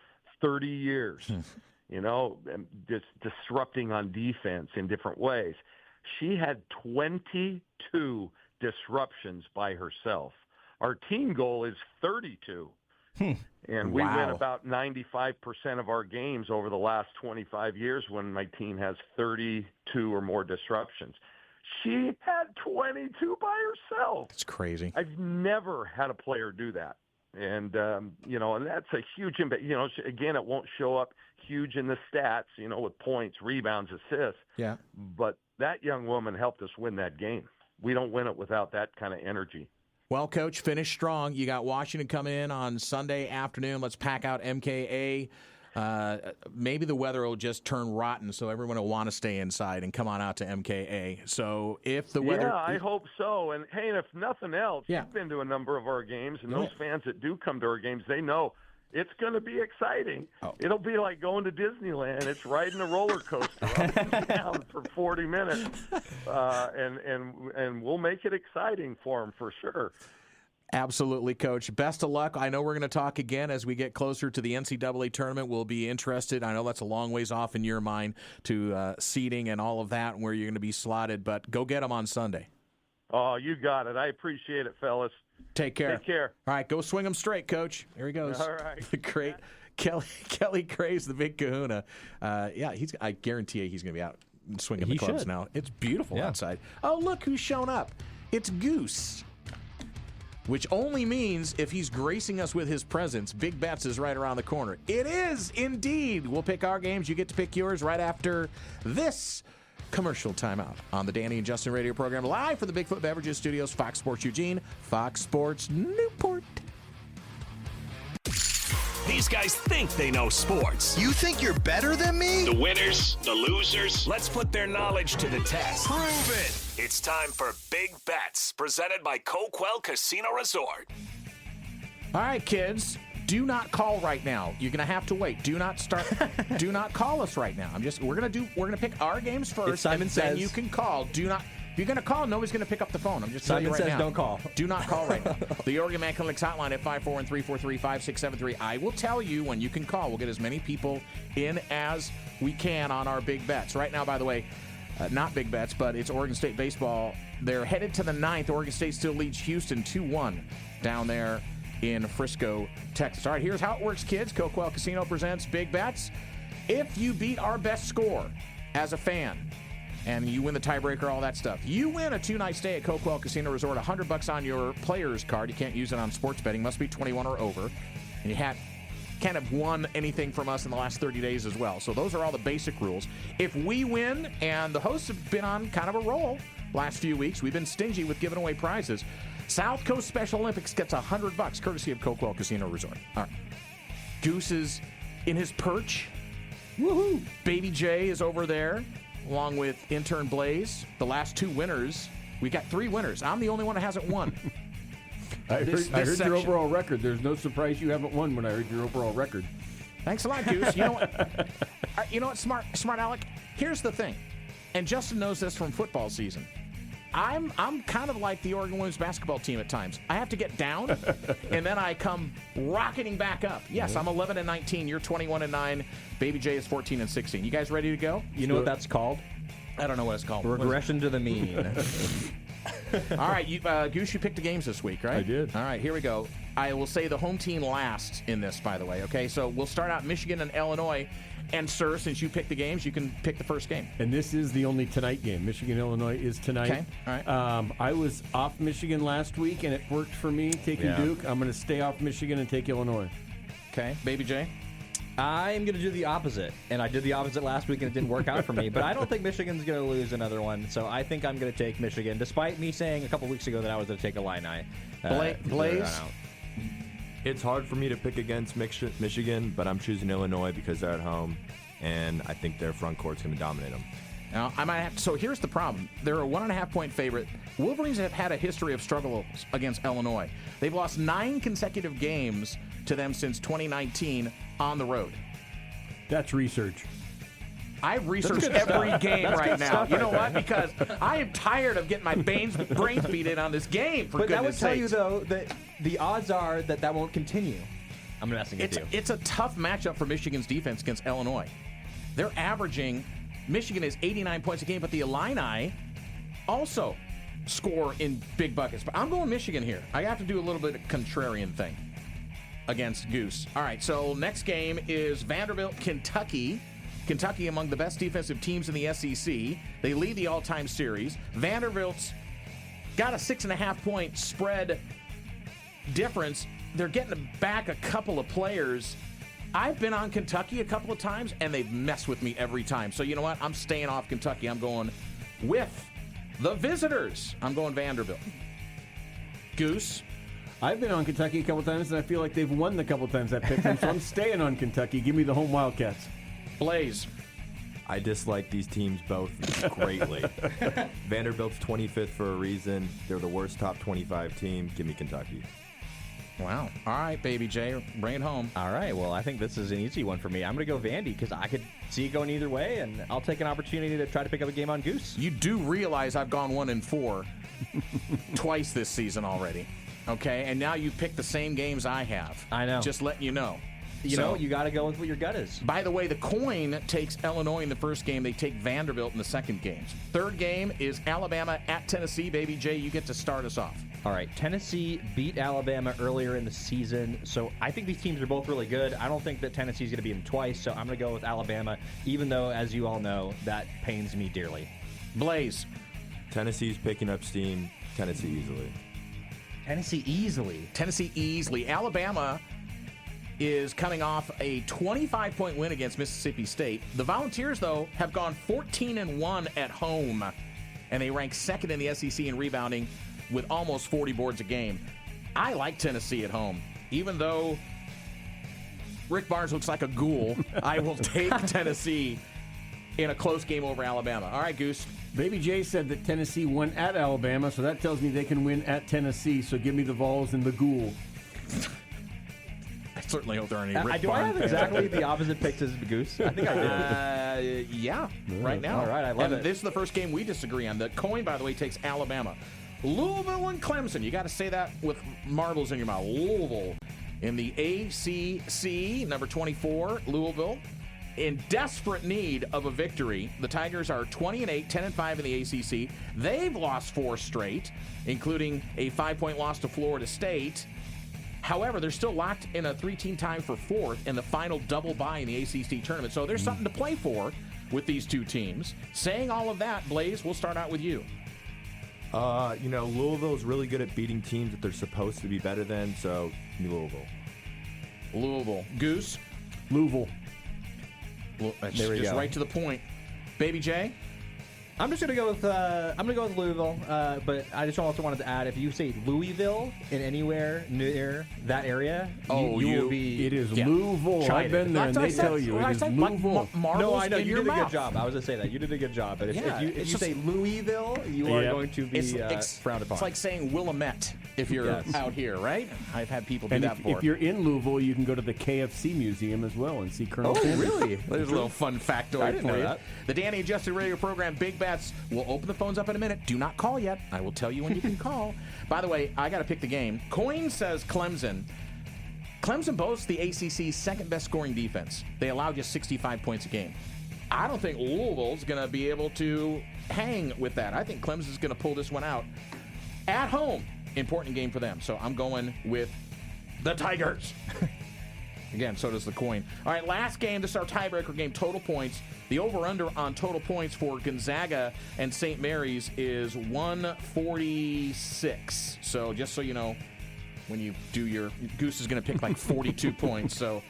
Speaker 6: 30 years, just disrupting on defense in different ways. She had 22 disruptions by herself. Our team goal is 32. And we win about 95% of our games over the last 25 years when my team has 32 or more disruptions. She had 22 by herself.
Speaker 4: It's crazy.
Speaker 6: I've never had a player do that. And, and that's a huge impact. Again, it won't show up huge in the stats, with points, rebounds, assists.
Speaker 4: Yeah.
Speaker 6: But that young woman helped us win that game. We don't win it without that kind of energy.
Speaker 4: Well, Coach, finish strong. You got Washington coming in on Sunday afternoon. Let's pack out MKA. Maybe the weather will just turn rotten, so everyone will want to stay inside and come on out to MKA. So if the weather...
Speaker 6: Yeah, I hope so. And, hey, if nothing else,
Speaker 4: yeah.
Speaker 6: You've been to a number of our games, and those fans that do come to our games, they know it's going to be exciting. Oh. It'll be like going to Disneyland. It's riding a roller coaster up and down for 40 minutes, and we'll make it exciting for them for sure.
Speaker 4: Absolutely, Coach. Best of luck. I know we're going to talk again as we get closer to the NCAA tournament. We'll be interested. I know that's a long ways off in your mind to seeding and all of that and where you're going to be slotted, but go get them on Sunday.
Speaker 6: Oh, you got it. I appreciate it, fellas.
Speaker 4: Take care.
Speaker 6: Take care.
Speaker 4: All right, go swing them straight, Coach. Here he goes.
Speaker 6: All right.
Speaker 4: The great Kelly Craze, the big kahuna. I guarantee you he's going to be out swinging the clubs now. It's beautiful outside. Oh, look who's shown up. It's Goose. Which only means if he's gracing us with his presence, Big Bets is right around the corner. It is indeed. We'll pick our games. You get to pick yours right after this commercial timeout on the Danny and Justin radio program, live from the Bigfoot Beverages Studios, Fox Sports Eugene, Fox Sports Newport.
Speaker 3: These guys think they know sports.
Speaker 7: You think you're better than me?
Speaker 3: The winners, the losers. Let's put their knowledge to the test.
Speaker 7: Prove it.
Speaker 3: It's time for Big Bets, presented by Coquel Casino Resort.
Speaker 4: All right, kids. Do not call right now. You're gonna have to wait. Do not start. Do not call us right now. We're gonna pick our games first.
Speaker 5: If Simon
Speaker 4: and
Speaker 5: says,
Speaker 4: then you can call. Do not. If you're gonna call, nobody's gonna pick up the phone. I'm just telling you right now.
Speaker 5: Simon says don't call.
Speaker 4: Do not call right now. The Oregon Man Clinic's hotline at 541-343-5673. I will tell you when you can call. We'll get as many people in as we can on our Big Bets. Right now, by the way, not Big Bets, but it's Oregon State baseball. They're headed to the 9th. Oregon State still leads Houston 2-1 down there in Frisco, Texas. All right, here's how it works, kids. Coquel Casino presents Big Bets. If you beat our best score as a fan and you win the tiebreaker, all that stuff, you win a 2-night stay at Coquel Casino Resort, $100 on your player's card. You can't use it on sports betting. Must be 21 or over. And you can't have won anything from us in the last 30 days as well. So those are all the basic rules. If we win, and the hosts have been on kind of a roll last few weeks, we've been stingy with giving away prizes. South Coast Special Olympics gets $100 courtesy of Coquel Casino Resort. All right. Goose is in his perch. Woohoo! Baby J is over there, along with intern Blaze. The last two winners. We got 3 winners. I'm the only one that hasn't won.
Speaker 8: I heard your overall record. There's no surprise you haven't won when I heard your overall record.
Speaker 4: Thanks a lot, Goose. You know what, smart Alec? Here's the thing, and Justin knows this from football season. I'm kind of like the Oregon women's basketball team at times. I have to get down, and then I come rocketing back up. Yes, I'm 11-19. You're 21-9. Baby J is 14-16. You guys ready to go?
Speaker 5: You know what that's called?
Speaker 4: I don't know what it's called.
Speaker 5: Regression to the mean.
Speaker 4: All right, Goose, you picked the games this week, right?
Speaker 8: I did.
Speaker 4: All right, here we go. I will say the home team last in this, by the way, okay? So we'll start out Michigan and Illinois. And, sir, since you picked the games, you can pick the first game.
Speaker 8: And this is the only tonight game. Michigan-Illinois is tonight.
Speaker 4: Okay, all right.
Speaker 8: I was off Michigan last week, and it worked for me taking Duke. I'm going to stay off Michigan and take Illinois.
Speaker 4: Okay, Baby J?
Speaker 5: I'm going to do the opposite, and I did the opposite last week, and it didn't work out for me. But I don't think Michigan's going to lose another one, so I think I'm going to take Michigan, despite me saying a couple weeks ago that I was going to take Illini.
Speaker 4: Blaze?
Speaker 9: It's hard for me to pick against Michigan, but I'm choosing Illinois because they're at home, and I think their front court's going to dominate them.
Speaker 4: Now, I might have to, so here's the problem. They're a 1.5-point favorite. Wolverines have had a history of struggles against Illinois. They've lost 9 consecutive games to them since 2019 on the road.
Speaker 8: That's research.
Speaker 4: I research every game right now. You know what? Because I am tired of getting my brains beat in on this game, for goodness sakes.
Speaker 5: But that would tell you, though, that the odds are that won't continue. I'm messing with you.
Speaker 4: It's a tough matchup for Michigan's defense against Illinois. They're averaging, Michigan is 89 points a game, but the Illini also score in big buckets. But I'm going Michigan here. I have to do a little bit of contrarian thing against Goose. All right, so next game is Vanderbilt, Kentucky. Kentucky among the best defensive teams in the SEC. They lead the all-time series. Vanderbilt's got a 6.5-point spread difference. They're getting back a couple of players. I've been on Kentucky a couple of times, and they've messed with me every time. So you know what? I'm staying off Kentucky. I'm going with the visitors. I'm going Vanderbilt. Goose?
Speaker 8: I've been on Kentucky a couple times, and I feel like they've won the couple times I picked them, so I'm staying on Kentucky. Give me the home Wildcats.
Speaker 4: Blaze.
Speaker 9: I dislike these teams both greatly. Vanderbilt's 25th for a reason. They're the worst top 25 team. Give me Kentucky.
Speaker 4: Wow. All right, Baby J, bring it home.
Speaker 5: All right, well, I think this is an easy one for me. I'm going to go Vandy because I could see it going either way, and I'll take an opportunity to try to pick up a game on Goose.
Speaker 4: You do realize I've gone 1-4 twice this season already, okay? And now you pick the same games I have.
Speaker 5: I know.
Speaker 4: Just letting you know.
Speaker 5: You know, you got to go with what your gut is.
Speaker 4: By the way, the coin takes Illinois in the first game. They take Vanderbilt in the second game. Third game is Alabama at Tennessee. Baby J, you get to start us off.
Speaker 5: All right, Tennessee beat Alabama earlier in the season, so I think these teams are both really good. I don't think that Tennessee's going to beat them twice, so I'm going to go with Alabama, even though, as you all know, that pains me dearly.
Speaker 4: Blaze.
Speaker 9: Tennessee's picking up steam. Tennessee easily.
Speaker 4: Tennessee easily. Alabama is coming off a 25-point win against Mississippi State. The Volunteers, though, have gone 14-1 at home, and they rank second in the SEC in rebounding with almost 40 boards a game. I like Tennessee at home. Even though Rick Barnes looks like a ghoul, I will take Tennessee in a close game over Alabama. All right, Goose.
Speaker 8: Baby J said that Tennessee won at Alabama, so that tells me they can win at Tennessee, so give me the Vols and the ghoul.
Speaker 4: I certainly hope there aren't any Rick
Speaker 5: Do
Speaker 4: Barnes
Speaker 5: I have
Speaker 4: fans
Speaker 5: exactly the opposite picks as Goose? I think I did.
Speaker 4: Yeah, right now.
Speaker 5: All right, I love it.
Speaker 4: This is the first game we disagree on. The coin, by the way, takes Alabama. Louisville and Clemson. You got to say that with marbles in your mouth. Louisville in the ACC, number 24, Louisville. In desperate need of a victory, the Tigers are 20-8, 10-5 in the ACC. They've lost 4 straight, including a 5-point loss to Florida State. However, they're still locked in a 3-team tie for 4th in the final double bye in the ACC tournament. So there's something to play for with these two teams. Saying all of that, Blaze, we'll start out with you.
Speaker 9: Louisville's really good at beating teams that they're supposed to be better than, so
Speaker 4: Louisville. Goose?
Speaker 8: Louisville.
Speaker 4: That's just right to the point. Baby J?
Speaker 5: I'm just gonna go with Louisville, but I just also wanted to add, if you say Louisville in anywhere near that area, you will be.
Speaker 8: It is Louisville.
Speaker 5: Chided.
Speaker 8: I've been there, and they tell you it is Louisville.
Speaker 5: No, I know you did a good job. I was gonna say that you did a good job, but if you say Louisville, you are going to be frowned upon.
Speaker 4: It's like saying Willamette if you're out here, right? I've had people do that before.
Speaker 8: If you're in Louisville, you can go to the KFC Museum as well and see Colonel Sanders.
Speaker 5: Really?
Speaker 4: There's a little fun factoid for you.
Speaker 5: That.
Speaker 4: The Danny Adjusted Radio program, Big Bets. We'll open the phones up in a minute. Do not call yet. I will tell you when you can call. By the way, I got to pick the game. Coin says Clemson. Clemson boasts the ACC's second best scoring defense. They allow just 65 points a game. I don't think Louisville's going to be able to hang with that. I think Clemson's going to pull this one out. At home, important game for them. So I'm going with the Tigers. Again, so does the coin. All right, last game. This is our tiebreaker game, total points. The over-under on total points for Gonzaga and St. Mary's is 146. So just so you know, when you do your Goose is going to pick like 42 points. So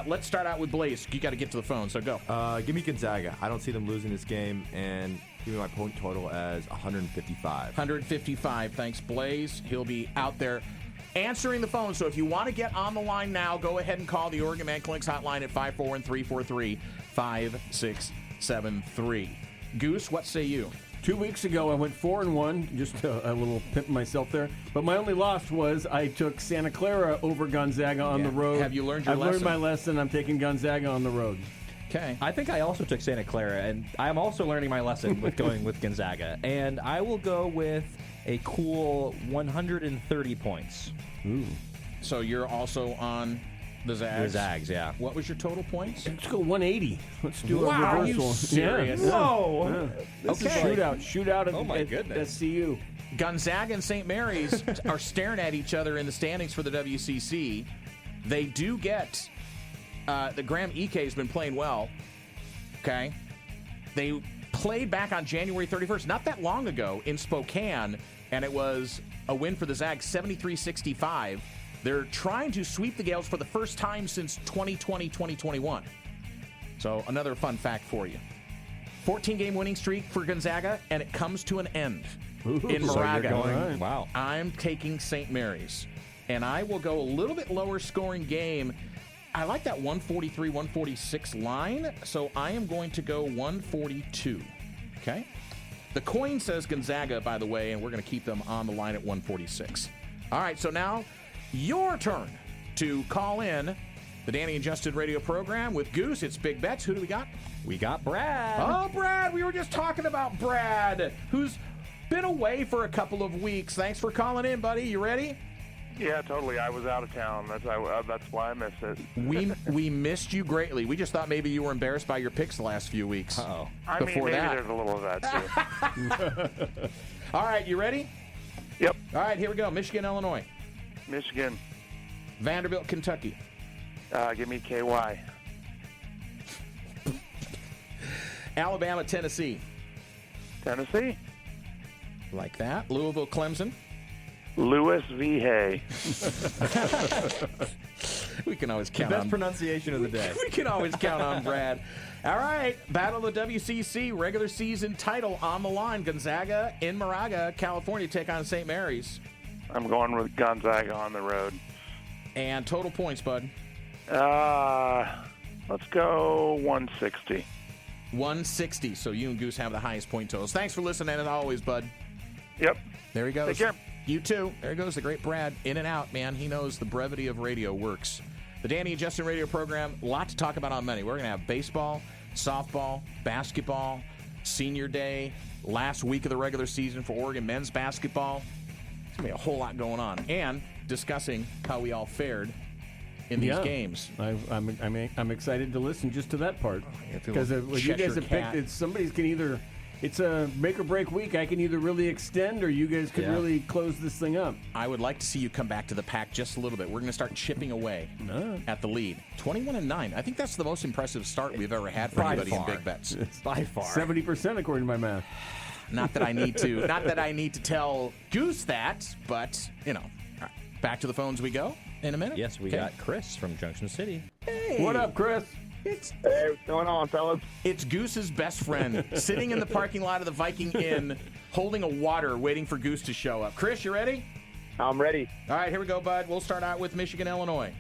Speaker 4: let's start out with Blaze. You got to get to the phone, so go.
Speaker 9: Give me Gonzaga. I don't see them losing this game, and give me my point total as 155.
Speaker 4: 155. Thanks, Blaze. He'll be out there answering the phone. So if you want to get on the line now, go ahead and call the Oregon Man Clinics hotline at 541-343-5673. Goose, what say you?
Speaker 8: 2 weeks ago, I went 4-1, just a little pimp myself there. But my only loss was I took Santa Clara over Gonzaga on the road.
Speaker 4: Have you learned your
Speaker 8: lesson? I've learned my lesson. I'm taking Gonzaga on the road.
Speaker 4: Okay.
Speaker 5: I think I also took Santa Clara, and I'm also learning my lesson with going with Gonzaga. And I will go with a cool 130 points.
Speaker 8: Ooh.
Speaker 4: So you're also on the Zags?
Speaker 5: The Zags, yeah.
Speaker 4: What was your total points?
Speaker 8: Let's go 180. Let's do a
Speaker 4: Wow,
Speaker 8: reversal.
Speaker 4: are you serious?
Speaker 8: Yeah.
Speaker 5: Whoa.
Speaker 8: Yeah. This is
Speaker 4: Okay.
Speaker 8: shootout
Speaker 5: Oh, my
Speaker 8: at
Speaker 5: goodness.
Speaker 8: SCU.
Speaker 4: Gonzaga and St. Mary's are staring at each other in the standings for the WCC. They do get the Graham Ike has been playing well. Okay. They played back on January 31st, not that long ago, in Spokane, and it was a win for the Zags, 73-65. They're trying to sweep the Gales for the first time since 2020-2021. So another fun fact for you. 14-game winning streak for Gonzaga, and it comes to an end in Moraga.
Speaker 5: Going, wow.
Speaker 4: I'm taking St. Mary's, and I will go a little bit lower scoring game. I like that 143-146 line, so I am going to go 142. Okay? The coin says Gonzaga, by the way, and we're going to keep them on the line at 146. All right, so now your turn to call in the Danny and Justin radio program with Goose. It's Big Bets. Who do we got?
Speaker 5: We got Brad.
Speaker 4: Oh, Brad. We were just talking about Brad, who's been away for a couple of weeks. Thanks for calling in, buddy. You ready?
Speaker 10: Yeah, totally. I was out of town. That's why I missed it.
Speaker 4: We missed you greatly. We just thought maybe you were embarrassed by your picks the last few weeks.
Speaker 5: Uh-oh.
Speaker 10: I mean, maybe there's a little of that, too.
Speaker 4: All right, you ready?
Speaker 10: Yep.
Speaker 4: All right, here we go. Michigan, Illinois.
Speaker 10: Michigan.
Speaker 4: Vanderbilt, Kentucky.
Speaker 10: Give me KY.
Speaker 4: Alabama, Tennessee.
Speaker 10: Tennessee.
Speaker 4: Like that. Louisville, Clemson.
Speaker 10: Louis V. Hay.
Speaker 4: We can always count
Speaker 9: Best
Speaker 4: on
Speaker 9: pronunciation of the day.
Speaker 4: We can always count on Brad. All right, Battle of the WCC regular season title on the line. Gonzaga in Moraga, California, take on St. Mary's.
Speaker 10: I'm going with Gonzaga on the road.
Speaker 4: And total points, bud.
Speaker 10: Let's go 160.
Speaker 4: 160. So you and Goose have the highest point totals. Thanks for listening, as always, bud.
Speaker 10: Yep.
Speaker 4: There he goes.
Speaker 10: Take care.
Speaker 4: You too. There goes the great Brad. In and out, man. He knows the brevity of radio works. The Danny and Justin radio program, a lot to talk about on Monday. We're going to have baseball, softball, basketball, senior day, last week of the regular season for Oregon men's basketball. There's going to be a whole lot going on. And discussing how we all fared in these games.
Speaker 8: I'm excited to listen just to that part. Because what you guys have
Speaker 4: Cat.
Speaker 8: picked, somebody's can either... It's a make or break week. I can either really extend or you guys could really close this thing up.
Speaker 4: I would like to see you come back to the pack just a little bit. We're going to start chipping away at the lead. 21-9. I think that's the most impressive start we've ever had for anybody in Big Bets.
Speaker 5: By far.
Speaker 8: 70% according to my math.
Speaker 4: Not that I need to tell Goose that, but you know. All right, back to the phones we go in a minute.
Speaker 5: Yes, we got Chris from Junction City.
Speaker 4: Hey.
Speaker 8: What up, Chris?
Speaker 10: Hey, what's going on, fellas?
Speaker 4: It's Goose's best friend sitting in the parking lot of the Viking Inn holding a water waiting for Goose to show up. Chris, you ready?
Speaker 10: I'm ready.
Speaker 4: All right, here we go, bud. We'll start out with Michigan, Illinois.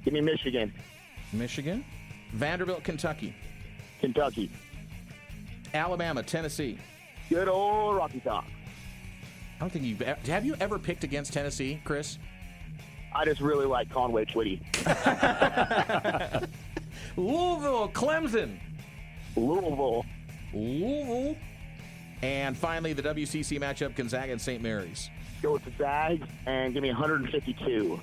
Speaker 10: Give me Michigan.
Speaker 4: Michigan. Vanderbilt, Kentucky.
Speaker 10: Kentucky.
Speaker 4: Alabama, Tennessee.
Speaker 10: Good old Rocky Top.
Speaker 4: I don't think have you ever picked against Tennessee, Chris?
Speaker 10: I just really like Conway Twitty.
Speaker 4: Louisville, Clemson.
Speaker 10: Louisville.
Speaker 4: And finally, the WCC matchup, Gonzaga and St. Mary's.
Speaker 10: Go with the Zags and give me 152.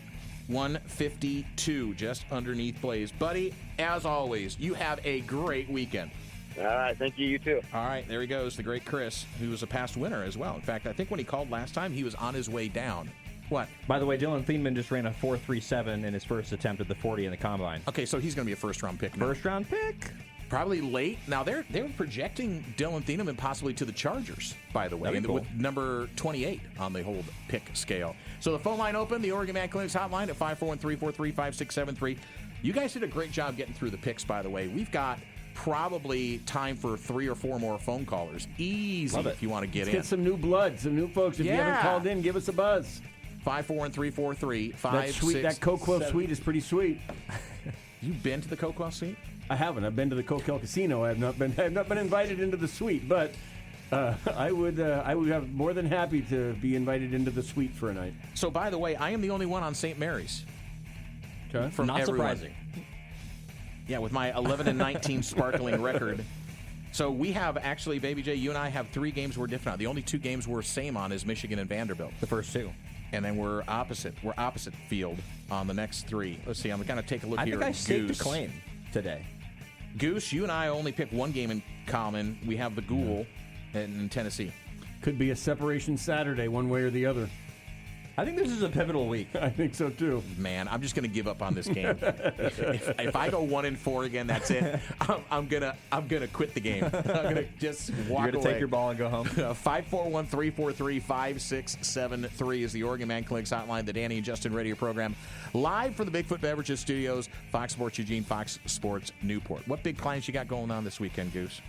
Speaker 4: 152, just underneath Blaze. Buddy, as always, you have a great weekend.
Speaker 11: All right, thank you. You too.
Speaker 4: All right, there he goes, the great Chris, who was a past winner as well. In fact, I think when he called last time, he was on his way down. What?
Speaker 5: By the way, Dylan Thieneman just ran a 4.37 in his first attempt at the 40 in the combine.
Speaker 4: Okay, so he's going to be a first-round pick now.
Speaker 5: First-round pick?
Speaker 4: Probably late. Now, they're projecting Dylan Thieneman possibly to the Chargers, by the way,
Speaker 5: Cool.
Speaker 4: with number 28 on the whole pick scale. So the phone line open, the Oregon Man Clinics hotline at 541-343-5673. You guys did a great job getting through the picks, by the way. We've got probably time for 3 or 4 more phone callers. Easy if you want to get in.
Speaker 8: Get some new blood, some new folks. If you haven't called in, give us a buzz.
Speaker 4: 541-343-5673.
Speaker 8: That Coquel Suite is pretty sweet.
Speaker 4: You been to the Coquel Suite?
Speaker 8: I haven't. I've been to the Coquel Casino. I have not been invited into the suite, but I would have more than happy to be invited into the suite for a night.
Speaker 4: So, by the way, I am the only one on St. Mary's.
Speaker 8: Okay.
Speaker 4: From
Speaker 5: Not
Speaker 4: everyone.
Speaker 5: surprising.
Speaker 4: Yeah, with my 11-19 sparkling record. So we have actually, Baby J, you and I have 3 games we're different on. The only 2 games we're same on is Michigan and Vanderbilt.
Speaker 5: The first 2.
Speaker 4: And then we're opposite. We're opposite field on the next 3. Let's see. I'm going to take a look here.
Speaker 5: I think I staked a
Speaker 4: Goose.
Speaker 5: claim today.
Speaker 4: Goose, you and I only pick 1 game in common. We have the Ghoul in Tennessee.
Speaker 8: Could be a separation Saturday, one way or the other.
Speaker 5: I think this is a pivotal week.
Speaker 8: I think so too.
Speaker 4: Man, I'm just going to give up on this game. if I go 1-4 again, that's it. I'm gonna quit the game. I'm gonna just walk
Speaker 5: You're gonna
Speaker 4: away.
Speaker 5: take your ball and go home.
Speaker 4: 541-343-5673 is the Oregon Man Clinics hotline. The Danny and Justin radio program, live from the Bigfoot Beverages Studios, Fox Sports Eugene, Fox Sports Newport. What big plans you got going on this weekend, Goose?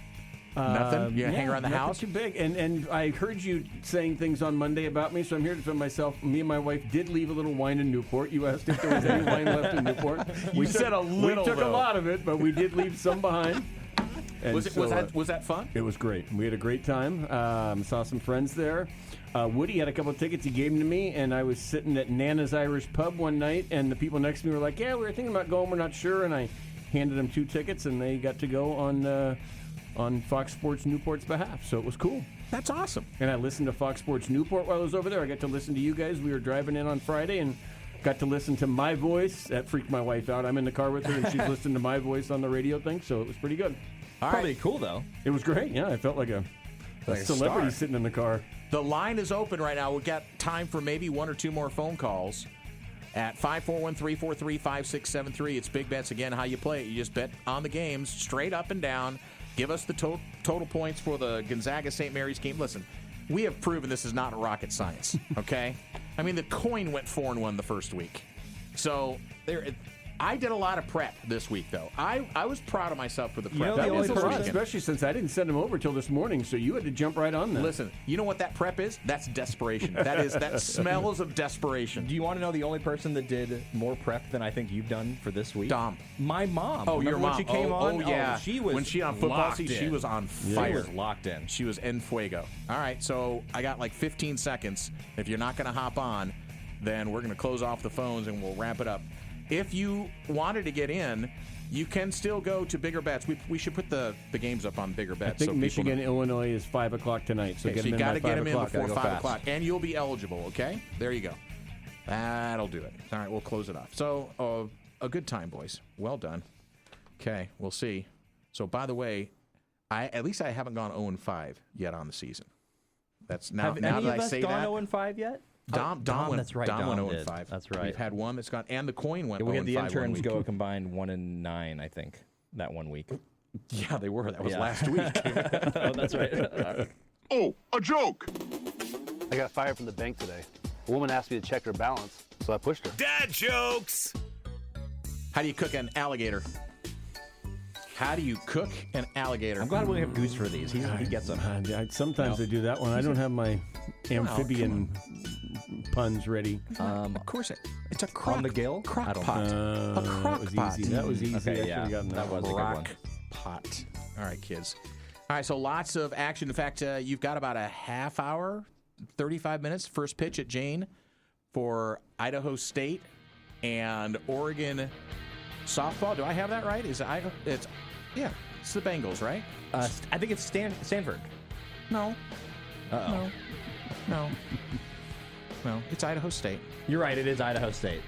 Speaker 4: Nothing? You hang around the house?
Speaker 8: Too big. And I heard you saying things on Monday about me, so I'm here to defend myself. Me and my wife did leave a little wine in Newport. You asked if there was any wine left in Newport.
Speaker 4: You said a little,
Speaker 8: We took
Speaker 4: though.
Speaker 8: a lot of it, but we did leave some behind. And
Speaker 4: Was that fun?
Speaker 8: It was great. We had a great time. Saw some friends there. Woody had a couple of tickets. He gave them to me, and I was sitting at Nana's Irish Pub one night, and the people next to me were like, yeah, we were thinking about going. We're not sure. And I handed them 2 tickets, and they got to go on Fox Sports Newport's behalf. So it was cool.
Speaker 4: That's awesome.
Speaker 8: And I listened to Fox Sports Newport while I was over there. I got to listen to you guys. We were driving in on Friday and got to listen to my voice. That freaked my wife out. I'm in the car with her, and she's listening to my voice on the radio thing, so it was pretty good.
Speaker 5: Probably cool, though.
Speaker 8: It was great. Yeah, I felt like a celebrity sitting in the car.
Speaker 4: The line is open right now. We've got time for maybe 1 or 2 more phone calls at 541-343-5673. It's Big Bets again. How you play it? You just bet on the games straight up and down. Give us the total points for the Gonzaga-St. Mary's game. Listen, we have proven this is not rocket science, okay? I mean, the coin went 4-1 the first week. So I did a lot of prep this week, though. I was proud of myself for the prep.
Speaker 8: That was a lot, especially since I didn't send him over till this morning, so you had to jump right on that.
Speaker 4: Listen, you know what that prep is? That's desperation. That smells of desperation.
Speaker 5: Do you want to know the only person that did more prep than I think you've done for this week?
Speaker 4: Dom.
Speaker 5: My mom.
Speaker 4: Oh, your
Speaker 5: Remember
Speaker 4: mom.
Speaker 5: when she came on?
Speaker 4: Oh, yeah.
Speaker 5: She was
Speaker 4: when she on football
Speaker 5: locked
Speaker 4: season,
Speaker 5: in.
Speaker 4: she was on
Speaker 5: She
Speaker 4: fire.
Speaker 5: was locked in.
Speaker 4: She was en fuego. All right, so I got like 15 seconds. If you're not going to hop on, then we're going to close off the phones and we'll wrap it up. If you wanted to get in, you can still go to Bigger Bets. We should put the games up on Bigger Bets.
Speaker 8: I think Michigan, Illinois is 5 o'clock tonight, so
Speaker 4: Okay,
Speaker 8: get
Speaker 4: so
Speaker 8: them
Speaker 4: you
Speaker 8: in
Speaker 4: got to
Speaker 8: by
Speaker 4: get
Speaker 8: 5
Speaker 4: them in
Speaker 8: o'clock.
Speaker 4: before
Speaker 8: Gotta go
Speaker 4: 5
Speaker 8: fast.
Speaker 4: o'clock, and you'll be eligible, okay? There you go. That'll do it. All right, we'll close it off. So, a good time, boys. Well done. Okay, we'll see. So, by the way, at least I haven't gone 0-5 yet on the season. That's now.
Speaker 5: Have
Speaker 4: now
Speaker 5: any
Speaker 4: that
Speaker 5: of
Speaker 4: I
Speaker 5: us
Speaker 4: say
Speaker 5: gone
Speaker 4: that,
Speaker 5: 0-5 yet?
Speaker 4: Dom went.
Speaker 5: That's right.
Speaker 4: Dom went
Speaker 5: Dom did.
Speaker 4: 0-5.
Speaker 5: That's right.
Speaker 4: We've had one that's gone, and the coin went.
Speaker 5: We had the
Speaker 4: 0-5
Speaker 5: interns
Speaker 4: 1 week.
Speaker 5: go a combined 1-9, I think, that 1 week.
Speaker 4: Yeah, they were. That was
Speaker 5: Yeah.
Speaker 4: last week.
Speaker 5: Oh, that's right.
Speaker 12: Oh, a joke!
Speaker 13: I got fired from the bank today. A woman asked me to check her balance, so I pushed her.
Speaker 3: Dad jokes!
Speaker 4: How do you cook an alligator? How do you cook an alligator?
Speaker 5: I'm glad we have Goose for these. He gets them.
Speaker 8: Sometimes I do that one. I don't have my amphibian puns ready.
Speaker 4: Of course, it's a crock.
Speaker 5: On the gill? I
Speaker 4: Crock
Speaker 5: don't
Speaker 4: pot.
Speaker 5: know.
Speaker 4: A crock pot.
Speaker 8: That was easy.
Speaker 5: Okay,
Speaker 8: I
Speaker 5: yeah.
Speaker 8: should've gotten
Speaker 5: That was a good one.
Speaker 4: Crock pot. All right, kids. All right, so lots of action. In fact, you've got about a half hour, 35 minutes. First pitch at Jane for Idaho State and Oregon softball. Do I have that right? Is it Idaho? It's the Bengals, right?
Speaker 5: I think it's Stanford.
Speaker 4: No.
Speaker 5: Uh-oh.
Speaker 4: No. It's Idaho State.
Speaker 5: You're right. It is Idaho State.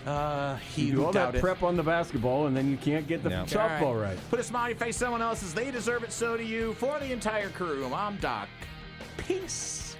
Speaker 4: He
Speaker 8: You do
Speaker 4: who
Speaker 8: all that
Speaker 4: doubted.
Speaker 8: prep on the basketball, and then you can't get the softball right.
Speaker 4: Put a smiley face someone else's. They deserve it. So do you. For the entire crew, I'm Doc. Peace.